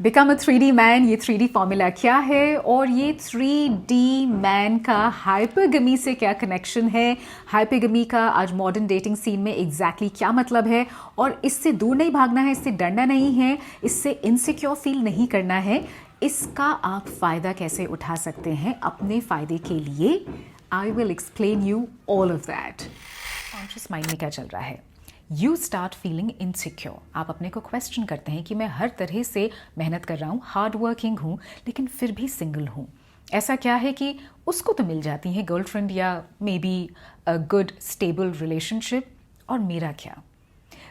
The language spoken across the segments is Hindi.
बिकम अ 3D मैन, ये 3D फॉर्मूला क्या है और ये 3D मैन का हाइपरगमी से क्या कनेक्शन है, हाइपरगमी का आज मॉडर्न डेटिंग सीन में एग्जैक्टली क्या मतलब है और इससे दूर नहीं भागना है, इससे डरना नहीं है, इससे इनसिक्योर फील नहीं करना है, इसका आप फ़ायदा कैसे उठा सकते हैं अपने फ़ायदे के लिए। I will explain you all of that. Conscious mind में क्या चल रहा है? You start feeling insecure. आप अपने को क्वेश्चन करते हैं कि मैं हर तरह से मेहनत कर रहा हूँ, हार्ड वर्किंग हूँ, लेकिन फिर भी सिंगल हूँ। ऐसा क्या है कि उसको तो मिल जाती है गर्लफ्रेंड या may be a good stable relationship, और मेरा क्या?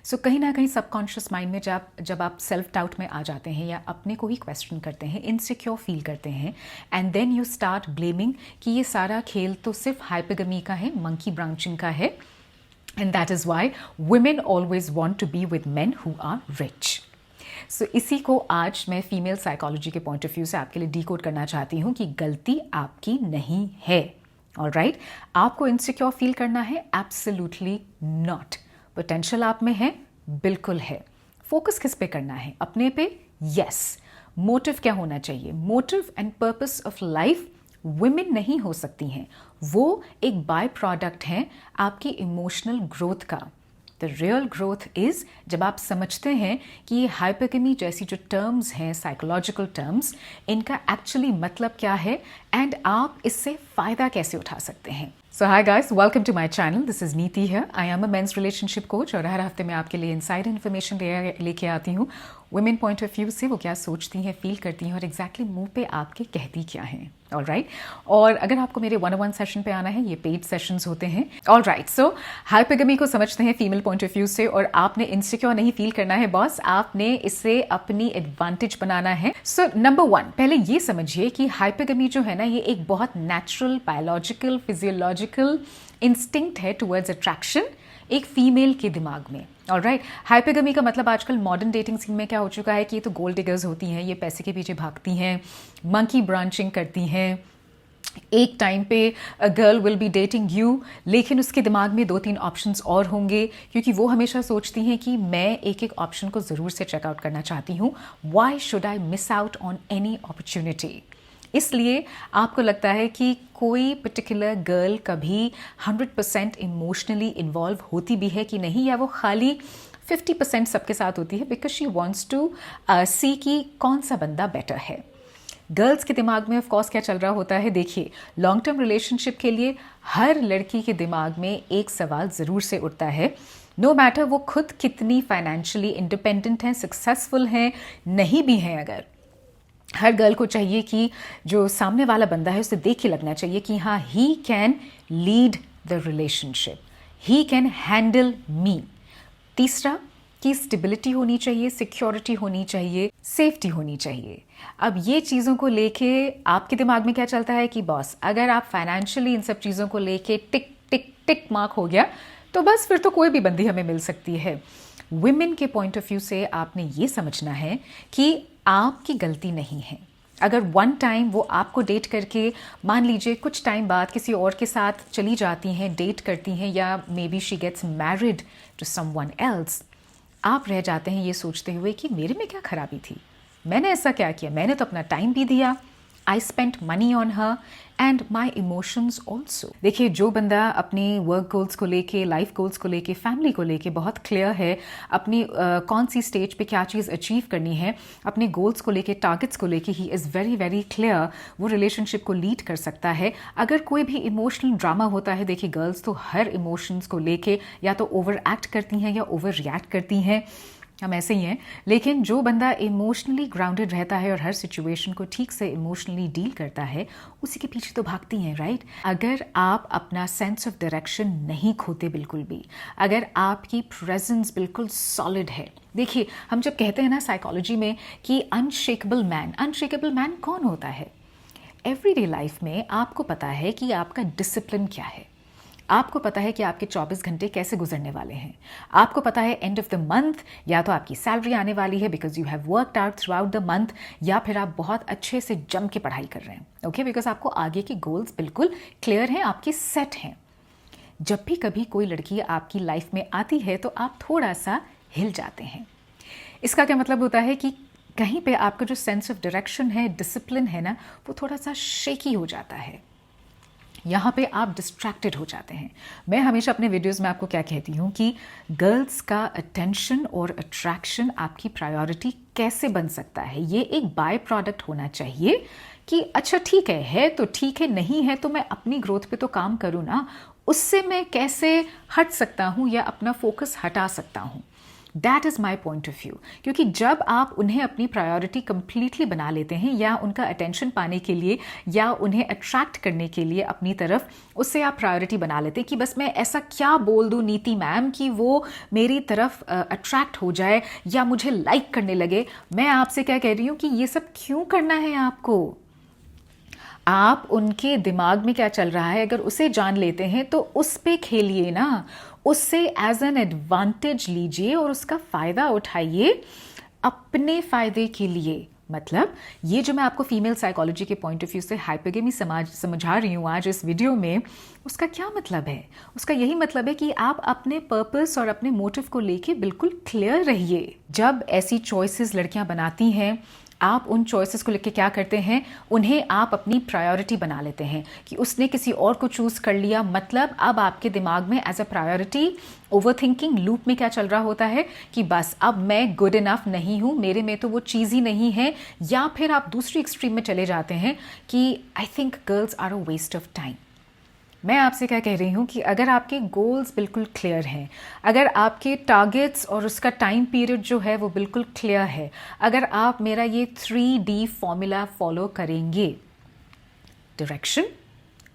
सो कहीं ना कहीं सबकॉन्शियस माइंड में जब आप सेल्फ डाउट में आ जाते हैं या अपने को ही क्वेश्चन करते हैं, इनसिक्योर फील करते हैं, and then you start blaming कि ये सारा खेल तो सिर्फ हाइपरगमी का है, मंकी ब्रांचिंग का है, and that is why women always want to be with men who are rich. So इसी को आज मैं फीमेल साइकोलॉजी के पॉइंट ऑफ व्यू से आपके लिए डीकोड करना चाहती हूँ कि गलती आपकी नहीं है। ऑलराइट, आपको इनसिक्योर फील करना है? Absolutely not. पोटेंशियल आप में है, बिल्कुल है। फोकस किस पे करना है? अपने पे? यस। मोटिव क्या होना चाहिए? Motive and purpose of life women नहीं हो सकती हैं, वो एक बाय प्रोडक्ट हैं आपकी इमोशनल ग्रोथ का। द रियल ग्रोथ इज जब आप समझते हैं कि ये हाइपरगमी जैसी जो टर्म्स हैं, साइकोलॉजिकल टर्म्स, इनका एक्चुअली मतलब क्या है एंड आप इससे फ़ायदा कैसे उठा सकते हैं। So hi guys, welcome to my channel. This is Niti here. I am a men's relationship coach और हर हफ्ते मैं आपके लिए इनसाइड इन्फॉर्मेशन लेके आती हूँ वुमेन पॉइंट ऑफ व्यू से, वो क्या सोचती हैं, फील करती हैं और एग्जैक्टली मुंह पे आपके कहती क्या हैं। ऑलराइट, और अगर आपको मेरे 1-on-1 सेशन पे आना है, ये पेड सेशंस होते हैं। ऑलराइट, सो हाइपरगमी को समझते हैं फीमेल पॉइंट ऑफ व्यू से, और आपने इनसिक्योर नहीं फील करना है बॉस, आपने इसे अपनी एडवांटेज बनाना है। सो नंबर 1, पहले ये समझिए कि हाइपरगमी जो है ना, ये एक बहुत नेचुरल, बायोलॉजिकल, फिजियोलॉजिकल इंस्टिंक्ट है टुवर्ड्स अट्रैक्शन एक फीमेल के दिमाग में। ऑलराइट, हाइपरगमी का मतलब आजकल मॉडर्न डेटिंग सीन में क्या हो चुका है कि ये तो गोल्ड डिगर्स होती हैं, ये पैसे के पीछे भागती हैं, मंकी ब्रांचिंग करती हैं। एक टाइम पे a girl will be dating you, लेकिन उसके दिमाग में 2-3 ऑप्शंस और होंगे, क्योंकि वो हमेशा सोचती हैं कि मैं एक एक ऑप्शन को ज़रूर से चेकआउट करना चाहती हूँ। Why should I miss out on any opportunity? इसलिए आपको लगता है कि कोई पर्टिकुलर गर्ल कभी 100% इमोशनली इन्वॉल्व होती भी है कि नहीं, या वो खाली 50% सबके साथ होती है, बिकॉज शी वॉन्ट्स टू सी कि कौन सा बंदा बेटर है। गर्ल्स के दिमाग में ऑफ कोर्स क्या चल रहा होता है? देखिए, लॉन्ग टर्म रिलेशनशिप के लिए हर लड़की के दिमाग में एक सवाल ज़रूर से उठता है, नो मैटर वो खुद कितनी फाइनेंशियली इंडिपेंडेंट हैं, सक्सेसफुल हैं, नहीं भी हैं, अगर हर गर्ल को चाहिए कि जो सामने वाला बंदा है उसे देख के लगना चाहिए कि हाँ, he can lead the relationship, he can handle me. तीसरा, कि स्टेबिलिटी होनी चाहिए, सिक्योरिटी होनी चाहिए, सेफ्टी होनी चाहिए। अब ये चीज़ों को लेके आपके दिमाग में क्या चलता है कि बॉस, अगर आप फाइनेंशियली इन सब चीज़ों को लेके टिक टिक टिक मार्क हो गया तो बस फिर तो कोई भी बंदी हमें मिल सकती है। वुमेन के पॉइंट ऑफ व्यू से आपने ये समझना है कि आपकी गलती नहीं है। अगर वन टाइम वो आपको डेट करके, मान लीजिए कुछ टाइम बाद किसी और के साथ चली जाती हैं, डेट करती हैं, या maybe she gets married to someone else, आप रह जाते हैं ये सोचते हुए कि मेरे में क्या खराबी थी, मैंने ऐसा क्या किया, मैंने तो अपना टाइम भी दिया, I spent money on her and my emotions also. देखिए, जो बंदा अपनी वर्क गोल्स को लेके, लाइफ गोल्स को लेके, फैमिली को लेके बहुत क्लियर है, अपनी कौन सी स्टेज पे क्या चीज़ अचीव करनी है, अपने गोल्स को लेके, टारगेट्स को लेके he is very very clear, वो रिलेशनशिप को लीड कर सकता है। अगर कोई भी इमोशनल ड्रामा होता है, देखिए गर्ल्स तो हर इमोशंस को लेके या तो ओवर एक्ट करती हैं या ओवर रिएक्ट करती हैं, हम ऐसे ही हैं। लेकिन जो बंदा इमोशनली ग्राउंडेड रहता है और हर सिचुएशन को ठीक से इमोशनली डील करता है, उसी के पीछे तो भागती हैं, राइट? अगर आप अपना सेंस ऑफ डायरेक्शन नहीं खोते बिल्कुल भी, अगर आपकी प्रेजेंस बिल्कुल सॉलिड है। देखिए, हम जब कहते हैं ना साइकोलॉजी में कि अनशेकेबल मैन कौन होता है? एवरीडे लाइफ में आपको पता है कि आपका डिसिप्लिन क्या है, आपको पता है कि आपके 24 घंटे कैसे गुजरने वाले हैं, आपको पता है एंड ऑफ द मंथ या तो आपकी सैलरी आने वाली है because you have worked out through out the month, या फिर आप बहुत अच्छे से जम के पढ़ाई कर रहे हैं, ओके, बिकॉज आपको आगे के गोल्स बिल्कुल क्लियर हैं, आपके सेट हैं। जब भी कभी कोई लड़की आपकी लाइफ में आती है तो आप थोड़ा सा हिल जाते हैं। इसका क्या मतलब होता है कि कहीं पे आपका जो सेंस ऑफ डायरेक्शन है, डिसिप्लिन है ना, वो थोड़ा सा शेकी हो जाता है। यहाँ पे आप डिस्ट्रैक्टेड हो जाते हैं। मैं हमेशा अपने वीडियोस में आपको क्या कहती हूँ कि गर्ल्स का अटेंशन और अट्रैक्शन आपकी प्रायोरिटी कैसे बन सकता है। ये एक बाय प्रोडक्ट होना चाहिए कि अच्छा ठीक है तो ठीक है, नहीं है तो मैं अपनी ग्रोथ पे तो काम करूँ ना, उससे मैं कैसे हट सकता हूँ या अपना फोकस हटा सकता हूँ। That is my point of view. क्योंकि जब आप उन्हें अपनी प्रायोरिटी कंप्लीटली बना लेते हैं या उनका अटेंशन पाने के लिए या उन्हें अट्रैक्ट करने के लिए अपनी तरफ, उससे आप प्रायोरिटी बना लेते हैं कि बस मैं ऐसा क्या बोल दूँ नीति मैम कि वो मेरी तरफ अट्रैक्ट हो जाए या मुझे लाइक करने लगे। मैं आपसे क्या कह रही हूँ कि ये सब क्यों करना है आपको। आप उनके दिमाग में क्या चल रहा है अगर उसे जान लेते हैं तो उस पे खेलिए ना, उससे एज एन एडवांटेज लीजिए और उसका फ़ायदा उठाइए अपने फ़ायदे के लिए। मतलब ये जो मैं आपको फीमेल साइकोलॉजी के पॉइंट ऑफ व्यू से हाइपरगेमी समझा रही हूँ आज इस वीडियो में, उसका क्या मतलब है? उसका यही मतलब है कि आप अपने पर्पस और अपने मोटिव को लेके बिल्कुल क्लियर रहिए। जब ऐसी चॉइसेस लड़कियां बनाती हैं, आप उन चॉइसेस को लेके क्या करते हैं, उन्हें आप अपनी प्रायोरिटी बना लेते हैं कि उसने किसी और को चूज़ कर लिया, मतलब अब आपके दिमाग में as a priority overthinking loop में क्या चल रहा होता है कि बस अब मैं गुड इनफ नहीं हूँ, मेरे में तो वो चीज़ ही नहीं है। या फिर आप दूसरी एक्सट्रीम में चले जाते हैं कि I think girls are a waste of time. मैं आपसे क्या कह रही हूँ कि अगर आपके गोल्स बिल्कुल क्लियर हैं, अगर आपके टारगेट्स और उसका टाइम पीरियड जो है वो बिल्कुल क्लियर है, अगर आप मेरा ये 3D फॉर्मूला फॉलो करेंगे, डायरेक्शन,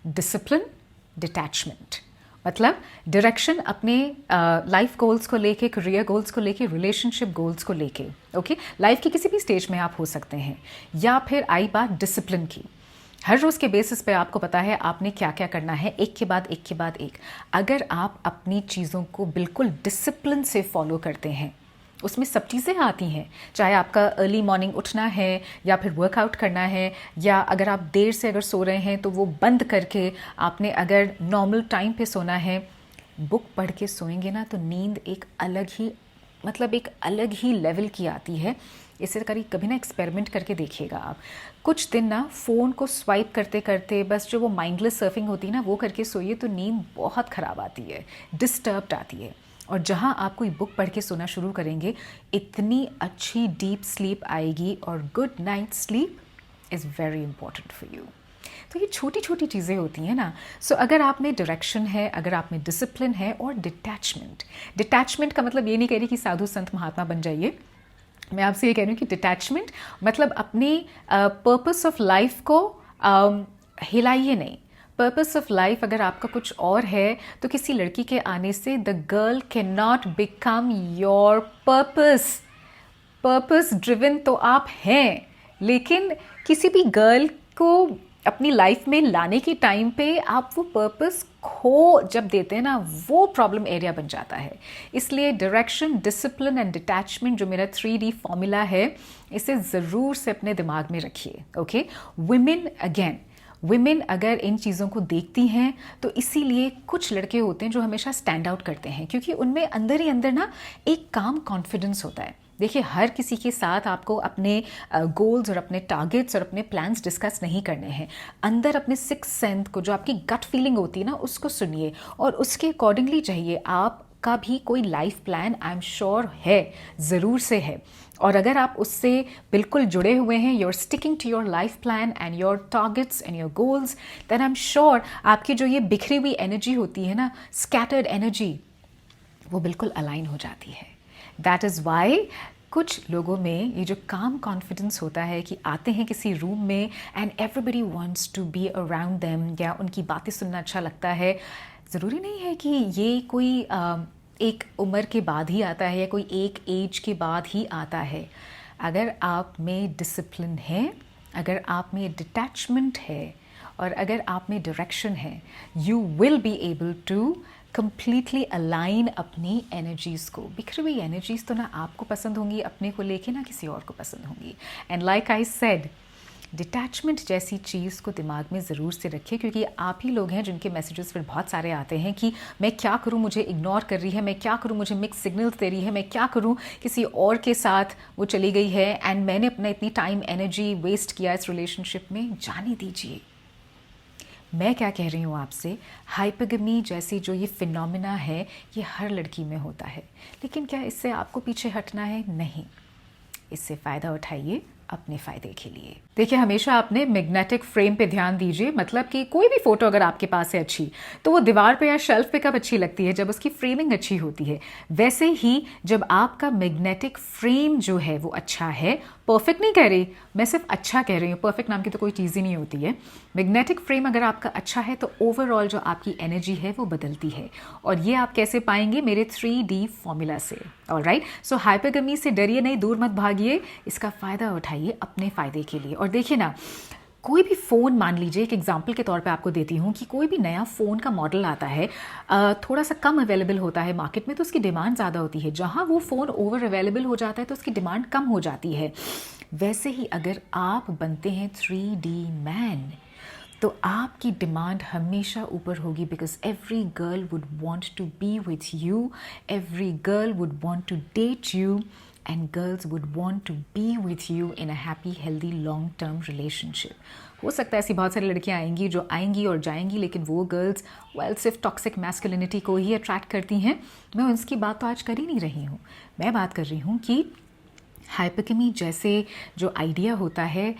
डिसिप्लिन, डिटैचमेंट। मतलब डायरेक्शन अपने लाइफ गोल्स को लेके, करियर गोल्स को लेके, रिलेशनशिप गोल्स को लेके, ओके, लाइफ के किसी भी स्टेज में आप हो सकते हैं। या फिर आई बात डिसिप्लिन की, हर रोज़ के बेसिस पे आपको पता है आपने क्या क्या करना है, एक के बाद एक के बाद एक। अगर आप अपनी चीज़ों को बिल्कुल डिसिप्लिन से फॉलो करते हैं, उसमें सब चीज़ें आती हैं, चाहे आपका अर्ली मॉर्निंग उठना है या फिर वर्कआउट करना है, या अगर आप देर से अगर सो रहे हैं तो वो बंद करके आपने अगर नॉर्मल टाइम पे सोना है, बुक पढ़ के सोएंगे ना तो नींद एक अलग ही, मतलब एक अलग ही लेवल की आती है। इसे कभी ना एक्सपेरिमेंट करके देखिएगा आप। कुछ दिन ना फ़ोन को स्वाइप करते करते बस जो वो माइंडलेस सर्फिंग होती है ना वो करके सोइए तो नींद बहुत ख़राब आती है, डिस्टर्ब्ड आती है। और जहाँ आप कोई बुक पढ़ के सोना शुरू करेंगे, इतनी अच्छी डीप स्लीप आएगी। और good night sleep is very important for you. तो ये छोटी छोटी चीज़ें होती हैं ना। सो अगर आप में डायरेक्शन है, अगर आप में डिसिप्लिन है और डिटैचमेंट का मतलब ये नहीं कह रही कि साधु संत महात्मा बन जाइए। मैं आपसे ये कह रही हूँ कि डिटैचमेंट मतलब अपनी पर्पस ऑफ लाइफ को हिलाइए नहीं। पर्पस ऑफ लाइफ अगर आपका कुछ और है तो किसी लड़की के आने से the girl can not become your purpose driven तो आप हैं, लेकिन किसी भी गर्ल को अपनी लाइफ में लाने के टाइम पे आप वो पर्पस खो जब देते हैं ना, वो प्रॉब्लम एरिया बन जाता है। इसलिए डायरेक्शन, डिसिप्लिन एंड डिटैचमेंट जो मेरा 3D फॉर्मूला है, इसे ज़रूर से अपने दिमाग में रखिए। ओके, विमेन अगर इन चीज़ों को देखती हैं तो इसीलिए कुछ लड़के होते हैं जो हमेशा स्टैंड आउट करते हैं, क्योंकि उनमें अंदर ही अंदर ना एक काम कॉन्फिडेंस होता है। देखिए, हर किसी के साथ आपको अपने गोल्स और अपने टारगेट्स और अपने प्लान्स डिस्कस नहीं करने हैं। अंदर अपने सिक्स सेंस को, जो आपकी गट फीलिंग होती है ना, उसको सुनिए और उसके अकॉर्डिंगली चाहिए। आपका भी कोई life plan I am sure है, ज़रूर से है। और अगर आप उससे बिल्कुल जुड़े हुए हैं, you are sticking to your life plan and your targets and your goals, then I am sure आपकी जो ये बिखरी हुई एनर्जी होती है ना, स्कैटर्ड एनर्जी, वो बिल्कुल अलाइन हो जाती है। दैट इज़ वाई कुछ लोगों में ये जो काम कॉन्फिडेंस होता है कि आते हैं किसी रूम में and everybody wants to be around them, या उनकी बातें सुनना अच्छा लगता है। ज़रूरी नहीं है कि ये कोई एक उम्र के बाद ही आता है या कोई एक एज के बाद ही आता है। अगर आप में डिसिप्लिन है, अगर आप में डिटैचमेंट है और अगर आप में डायरेक्शन है, you will be able to completely align अपनी एनर्जीज़ को। बिखरी हुई एनर्जीज़ तो ना आपको पसंद होंगी अपने को लेके, ना किसी और को पसंद होंगी। And like I said, detachment जैसी चीज़ को दिमाग में ज़रूर से रखिए, क्योंकि आप ही लोग हैं जिनके मैसेजेस फिर बहुत सारे आते हैं कि मैं क्या करूं, मुझे इग्नोर कर रही है, मैं क्या करूं, मुझे मिक्स सिग्नल्स दे रही है, मैं क्या करूं, किसी और के साथ वो चली गई है एंड मैंने अपना इतनी टाइम एनर्जी वेस्ट किया इस रिलेशनशिप में। जाने दीजिए। मैं क्या कह रही हूँ आपसे, हाइपरगमी जैसी जो ये फिनोमिना है ये हर लड़की में होता है, लेकिन क्या इससे आपको पीछे हटना है? नहीं, इससे फ़ायदा उठाइए अपने फ़ायदे के लिए। देखिए, हमेशा अपने मैग्नेटिक फ्रेम पे ध्यान दीजिए। मतलब कि कोई भी फ़ोटो अगर आपके पास है अच्छी, तो वो दीवार पे या शेल्फ पे कब अच्छी लगती है? जब उसकी फ्रेमिंग अच्छी होती है। वैसे ही जब आपका मैग्नेटिक फ्रेम जो है वो अच्छा है, परफेक्ट नहीं कह रही मैं, सिर्फ अच्छा कह रही हूँ, परफेक्ट नाम की तो कोई चीज़ ही नहीं होती है। मैग्नेटिक फ्रेम अगर आपका अच्छा है तो ओवरऑल जो आपकी एनर्जी है वो बदलती है, और ये आप कैसे पाएंगे? मेरे 3D फॉर्मूला से। ऑलराइट, सो हाइपरगमी से डरिए नहीं, दूर मत भागिए, इसका फ़ायदा उठाइए अपने फ़ायदे के लिए। और देखिए ना, कोई भी फ़ोन, मान लीजिए एक एग्जांपल के तौर पे आपको देती हूँ कि कोई भी नया फ़ोन का मॉडल आता है, थोड़ा सा कम अवेलेबल होता है मार्केट में, तो उसकी डिमांड ज़्यादा होती है। जहाँ वो फ़ोन ओवर अवेलेबल हो जाता है तो उसकी डिमांड कम हो जाती है। वैसे ही अगर आप बनते हैं 3D मैन, तो आपकी डिमांड हमेशा ऊपर होगी, because every girl would want to be with you, every girl would want to date you, and girls would want to be with you in a happy, healthy, long-term relationship. हो सकता है ऐसी बहुत सारी लड़कियां आएंगी जो आएंगी और जाएंगी, लेकिन वो गर्ल्स सिर्फ टॉक्सिक मैस्कुलिनिटी को ही अट्रैक्ट करती हैं। मैं उसकी बात तो आज कर ही नहीं रही हूँ। मैं बात कर रही हूँ कि हाइपरगमी जैसे जो आइडिया होता है,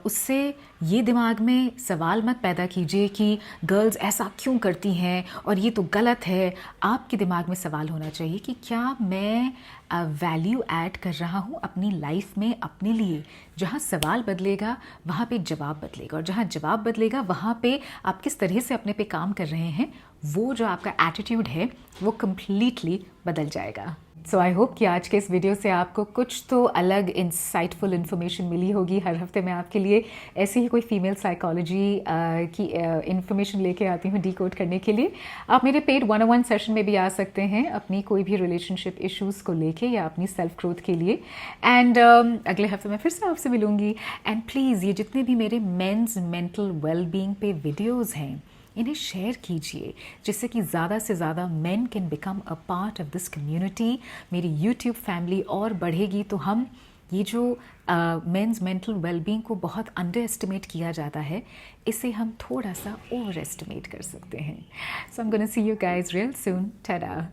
उससे ये दिमाग में सवाल मत पैदा कीजिए कि गर्ल्स ऐसा क्यों करती हैं और ये तो गलत है। आपके दिमाग में सवाल होना चाहिए कि क्या मैं वैल्यू ऐड कर रहा हूँ अपनी लाइफ में अपने लिए? जहाँ सवाल बदलेगा वहाँ पे जवाब बदलेगा, और जहाँ जवाब बदलेगा वहाँ पे आप किस तरह से अपने पे काम कर रहे हैं, वो जो आपका एटीट्यूड है वो कम्प्लीटली बदल जाएगा। सो आई होप कि आज के इस वीडियो से आपको कुछ तो अलग इंसाइटफुल इन्फॉर्मेशन मिली होगी। हर हफ्ते मैं आपके लिए ऐसी ही कोई फीमेल साइकोलॉजी की इन्फॉर्मेशन लेके आती हूँ डीकोड करने के लिए। आप मेरे पेड 101 सेशन में भी आ सकते हैं अपनी कोई भी रिलेशनशिप इश्यूज़ को लेके या अपनी सेल्फ ग्रोथ के लिए। एंड अगले हफ्ते मैं फिर से आपसे मिलूँगी। एंड प्लीज़, ये जितने भी मेरे मेंस मेंटल वेलबींग पे वीडियोज़ हैं, इन्हें शेयर कीजिए, जिससे कि ज़्यादा से ज़्यादा main can become a part of this community. मेरी यूट्यूब फैमिली और बढ़ेगी, तो हम ये जो मेंस मेंटल वेलबींग को बहुत अंडर एस्टिमेट किया जाता है, इसे हम थोड़ा सा ओवर एस्टिमेट कर सकते हैं। So I am gonna see you guys real soon. Tata.